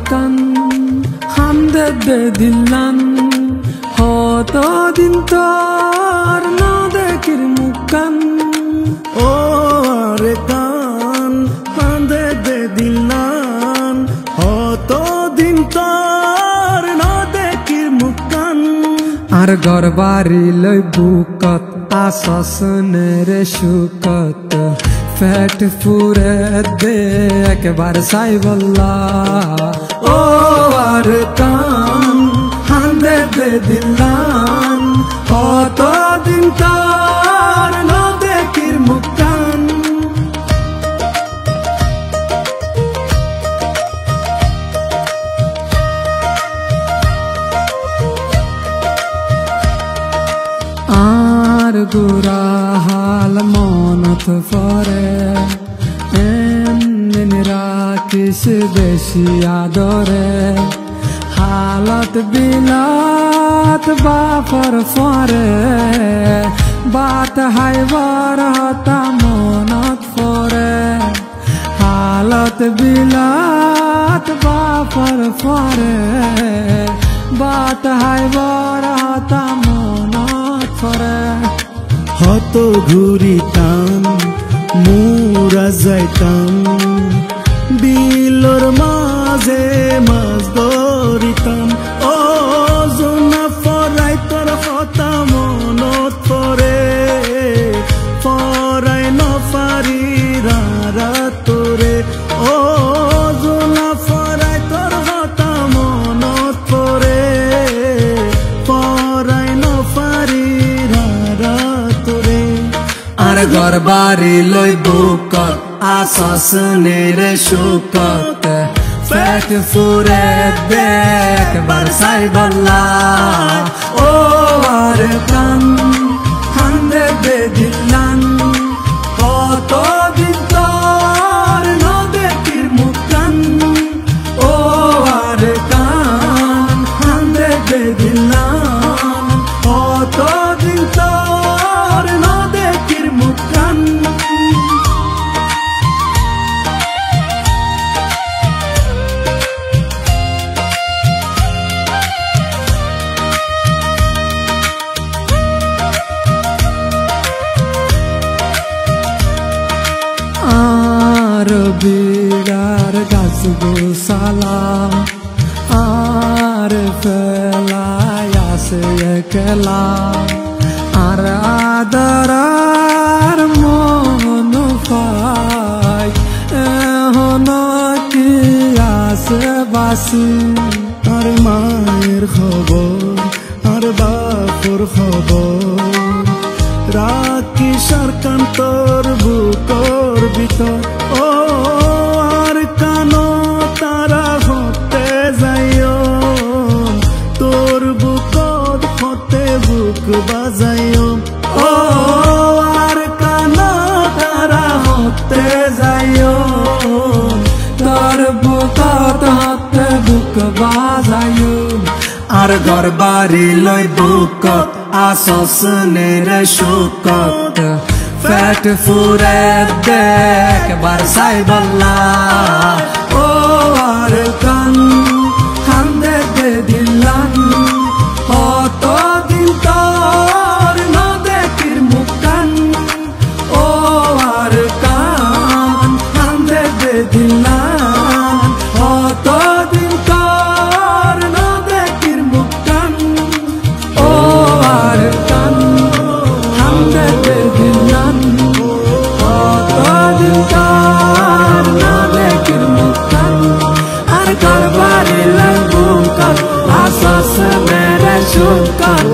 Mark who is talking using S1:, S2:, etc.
S1: kan hamde bedilan hoto din tor no dekir mukan
S2: o are kan hamde bedilan hoto din tor no dekir mukan
S1: ar gor bari loi bukat asasnere shukat fat pure de ekbar saibullah
S2: o are kan hamde bedilan hoto din tor no dekir mukan
S1: আর গোরা হাল মনত পরে এমনি রাখিস বেশি আদরে হালত বিলাত বাপর পরে বাত হাইবার হতা মনত পরে হালত বিলাত বাপর পরে বাত হাইবার হতা মনত পরে
S2: হত ঘুরিতাম মুরা যাইতাম বিলর মাঝে মাছ ধরিতাম ও জোনা ফরাই তোর হতা মনত পরে ফরাই নফারি রারা তোরে ও জোনা ফরাই তোর হতা মনত পরে ফরাই নফারি রারা তোরে
S1: আর ঘর বাড়ি লই বুকত আসসনের সুকত ফেট ফুরে দেখ বরসাই বল্লা ও আর কান হান্দে বেদিলান কত দিন তোর নদেকির মুকান ও আর কান হান্দে বেদিলান কত দিন তোর নদেকির মুকান আর বিড়ার গাছ গোসালাম আর ফেলাই আসে একলা আর আদরার মন পাই এখন কি আসে বাসি
S2: আর মায়ের খবর আর বাপর খবর রাখি সরকান তোর বুকর ভিতর ও আর কানো তারা হতে যাইও তোর বুকর হতে বুক বাজাইও ও আর কানো তারা হতে যাইও
S1: তোর বুকত হতে বুক বাজাইও
S2: আর ঘর বাড়ি লই বুকত আসসনের সুকত
S1: ফেট ফুরে দেখ বরসাই বল্লা ও আর কান হান্দে বেদিলান কত দিন তোর নদেকির মুকান ও আর কান হান্দে বেদিলান কত দিন তোর নদেকির মুকান ও আর কান হান্দে বেদিলান কত দিন তোর নদেকির মুকান আর ঘর বাড়ি লই বুকত আসস মেরে সুকান